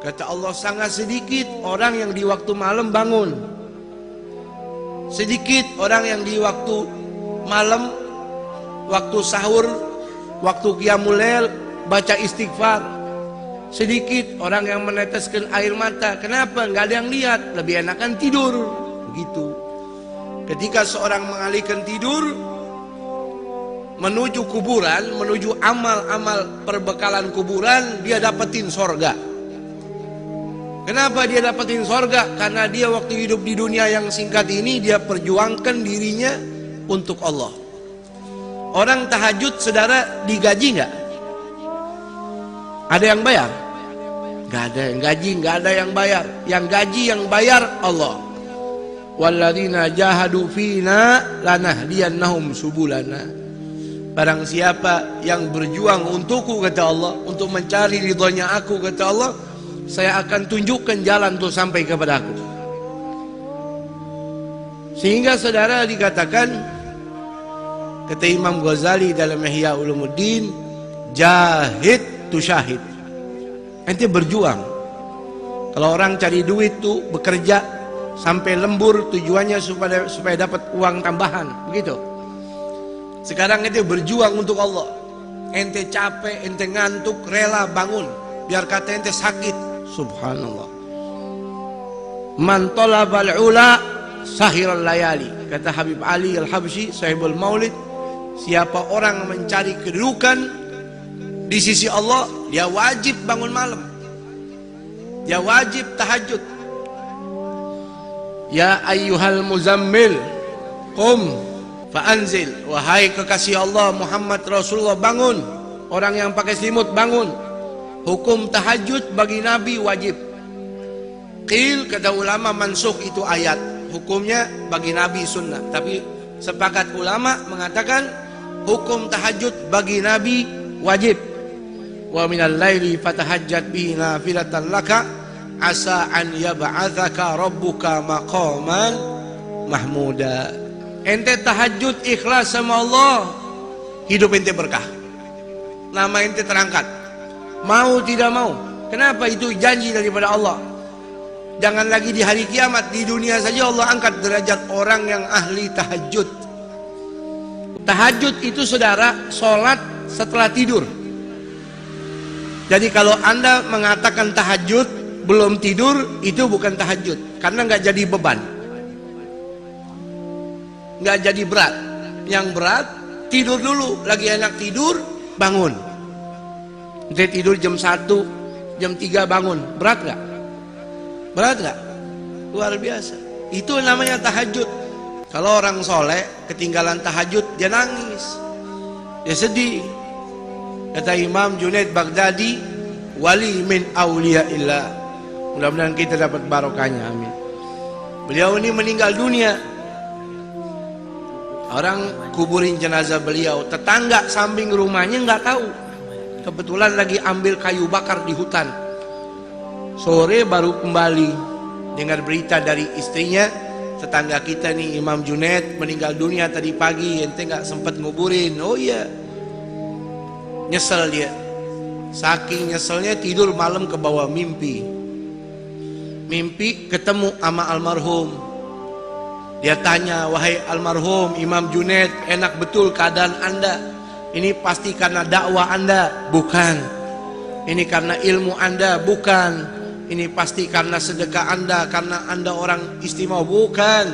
Kata Allah, sangat sedikit orang yang di waktu malam bangun. Sedikit orang yang di waktu malam, waktu sahur, waktu qiyamul lail baca istighfar. Sedikit orang yang meneteskan air mata. Kenapa? Nggak ada yang lihat, lebih enakan tidur. Begitu. Ketika seorang mengalihkan tidur menuju kuburan, menuju amal-amal perbekalan kuburan, dia dapetin sorga. Kenapa dia dapetin sorga? Karena dia waktu hidup di dunia yang singkat ini, dia perjuangkan dirinya untuk Allah. Orang tahajud, saudara, digaji nggak? Ada yang bayar? Nggak ada yang gaji, nggak ada yang bayar. Yang gaji, yang bayar Allah. Walladzina jahadu fina lanahdiyannahum subulana. Barang siapa yang berjuang untukku, kata Allah, untuk mencari ridhonya aku, kata Allah, saya akan tunjukkan jalan untuk sampai kepada aku. Sehingga saudara dikatakan, kata Imam Ghazali dalam Ihya Ulumuddin, jahid tu syahid. Ente berjuang. Kalau orang cari duit tuh bekerja sampai lembur, tujuannya supaya dapat uang tambahan, begitu. Sekarang ente berjuang untuk Allah. Ente capek, ente ngantuk, rela bangun, biar kata ente sakit. Subhanallah. Man talabal ula sahiral layali. Kata Habib Ali Al-Habsyi, sahibul maulid, siapa orang mencari kedudukan di sisi Allah, dia wajib bangun malam, dia wajib tahajud. Ya ayyuhal muzammil qum fa'anzil. Wahai kekasih Allah Muhammad Rasulullah, bangun. Orang yang pakai selimut bangun. Hukum tahajud bagi Nabi wajib. Qil, kata ulama, mansukh itu ayat. Hukumnya bagi Nabi sunnah. Tapi sepakat ulama mengatakan hukum tahajud bagi Nabi wajib. Wa minal laili fatahajjat bihi nafilatan laka asa an yab'atsaka rabbuka maqaman mahmuda. Ente tahajud ikhlas sama Allah, hidup ente berkah, nama ente terangkat. Mau tidak mau. Kenapa? Itu janji daripada Allah. Jangan lagi di hari kiamat, di dunia saja Allah angkat derajat orang yang ahli tahajud. Tahajud itu, saudara, sholat setelah tidur. Jadi kalau anda mengatakan tahajud belum tidur, itu bukan tahajud, karena nggak jadi beban, nggak jadi berat. Yang berat tidur dulu, lagi enak tidur, bangun. Dia tidur jam 1, jam 3 bangun, berat gak? Berat gak? Luar biasa. Itu namanya tahajud. Kalau orang soleh ketinggalan tahajud, dia nangis, dia sedih. Kata Imam Junaid Baghdadi, wali min awliyaillah. Mudah-mudahan kita dapat barokahnya, amin. Beliau ini meninggal dunia, orang kuburin jenazah beliau, tetangga samping rumahnya nggak tahu. Kebetulan lagi ambil kayu bakar di hutan. Sore baru kembali dengar berita dari istrinya, tetangga kita nih Imam Junaid meninggal dunia tadi pagi, ente nggak sempat nguburin. Oh iya. Nyesel dia. Saking nyeselnya tidur malam ke bawah mimpi. Mimpi ketemu sama almarhum. Dia tanya, wahai almarhum Imam Junaid, enak betul keadaan anda? Ini pasti karena dakwah anda? Bukan. Ini karena ilmu anda? Bukan. Ini pasti karena sedekah anda, karena anda orang istimewa? Bukan.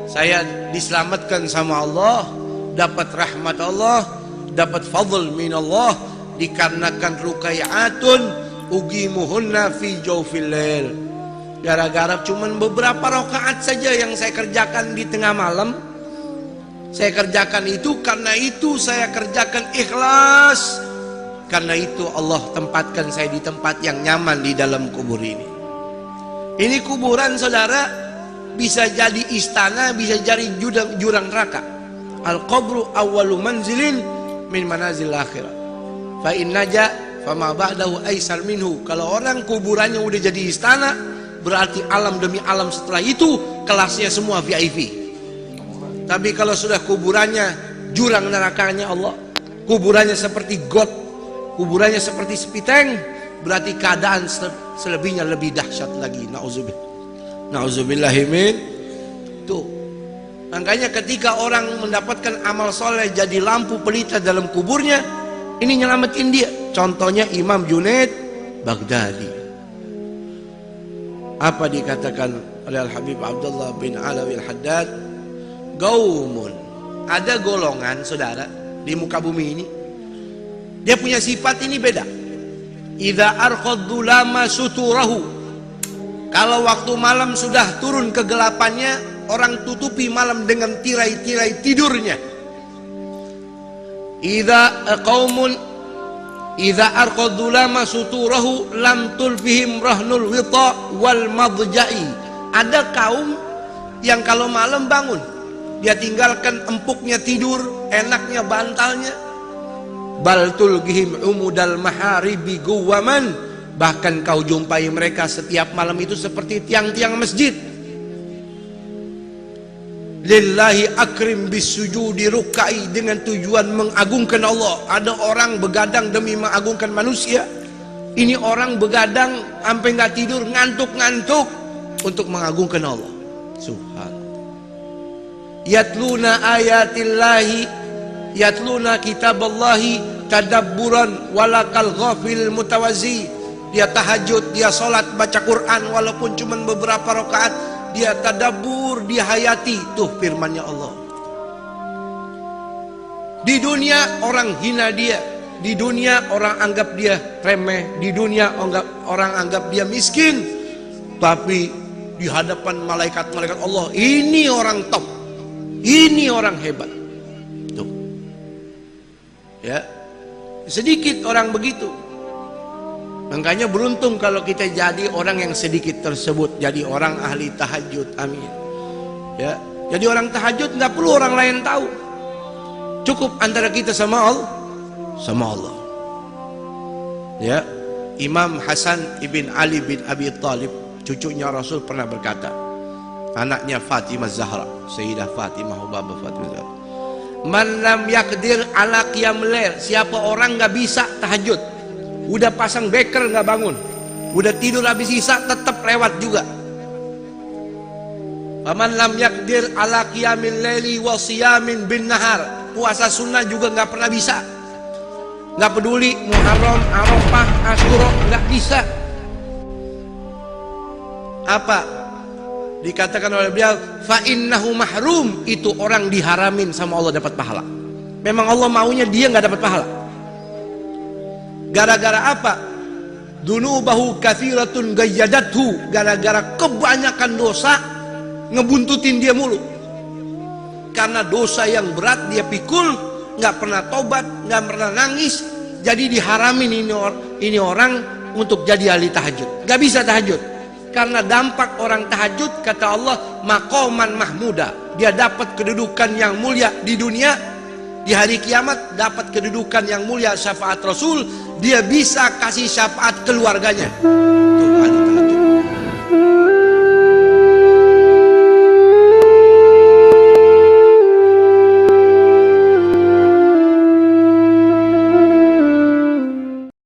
Saya diselamatkan sama Allah, dapat rahmat Allah, dapat fadl min Allah, dikarenakan rukai'atun ugimuhunna fi jawfil lail. Gara-gara cuman beberapa rakaat saja yang saya kerjakan di tengah malam, saya kerjakan itu, karena itu saya kerjakan ikhlas. Karena itu Allah tempatkan saya di tempat yang nyaman di dalam kubur ini. Ini kuburan, saudara, bisa jadi istana, bisa jadi jurang neraka. Al-qabru awwalu manzilin min manazil akhirah. Fa in naja fama ba'dahu aisar minhu. Kalau orang kuburannya udah jadi istana, berarti alam demi alam setelah itu kelasnya semua VIP. Tapi kalau sudah kuburannya jurang nerakanya Allah, kuburannya seperti got, kuburannya seperti sepiteng, berarti keadaan selebihnya lebih dahsyat lagi. Nauzubillahimin. Tuh. Makanya ketika orang mendapatkan amal soleh jadi lampu pelita dalam kuburnya, ini nyelamatin dia. Contohnya Imam Junaid Baghdadi. Apa dikatakan oleh Al-Habib Abdullah bin Alawi Al-Haddad? Gaumun. Ada golongan, saudara, di muka bumi ini. Dia punya sifat ini beda. Idza arqaddu lama suturahu. Kalau waktu malam sudah turun kegelapannya, orang tutupi malam dengan tirai-tirai tidurnya. Idza arqaddu lama suturahu lam tulfihim rahnul wita wal madja'i. Ada kaum yang kalau malam bangun, dia tinggalkan empuknya tidur, enaknya bantalnya. Bal tulgihim umudal maharibi guwaman. Bahkan kau jumpai mereka setiap malam itu seperti tiang-tiang masjid. Lillahi akrim bisujudi rukai, dengan tujuan mengagungkan Allah. Ada orang begadang demi mengagungkan manusia. Ini orang begadang sampai nggak tidur, ngantuk-ngantuk untuk mengagungkan Allah. Subhanallah. Yatluna ayatillahi, yatluna kitaballahi tadabburan walakal ghafil mutawazi. Dia tahajud, dia sholat, baca Quran walaupun cuma beberapa rakaat, dia tadabbur, dia hayati. Tuh firmannya Allah. Di dunia orang hina dia, di dunia orang anggap dia remeh, di dunia orang anggap dia miskin, tapi di hadapan malaikat-malaikat Allah, ini orang top, ini orang hebat. Tuh. Ya, sedikit orang begitu. Makanya beruntung kalau kita jadi orang yang sedikit tersebut, jadi orang ahli tahajud. Amin. Ya, jadi orang tahajud nggak perlu orang lain tahu. Cukup antara kita sama Allah, sama Allah. Ya, Imam Hasan ibn Ali bin Abi Thalib, cucunya Rasul, pernah berkata, anaknya Fatimah Zahra, Sayyidah Fatimah Baba Fatimah Zahra, man lam yaqdir ala qiyamul lail, siapa orang nggak bisa tahajud, udah pasang beker nggak bangun, udah tidur habis isya tetap lewat juga. Faman lam yaqdir ala qiyamil laili wa siyamin bin nahar, puasa sunnah juga nggak pernah bisa. Nggak peduli Muharram, Arafah, Asyura, nggak bisa. Apa dikatakan oleh beliau? Fa innahu mahrum, itu orang diharamin sama Allah dapat pahala. Memang Allah maunya dia nggak dapat pahala. Gara-gara apa? Dunubahu katsiratun gayyadathu, gara-gara kebanyakan dosa ngebuntutin dia mulu. Karena dosa yang berat dia pikul, nggak pernah tobat, nggak pernah nangis, jadi diharamin ini orang untuk jadi ahli tahajud. Nggak bisa tahajud karena dampak orang tahajud, kata Allah, maqaman mahmuda, dia dapat kedudukan yang mulia di dunia. Di hari kiamat dapat kedudukan yang mulia, syafaat Rasul, dia bisa kasih syafaat keluarganya.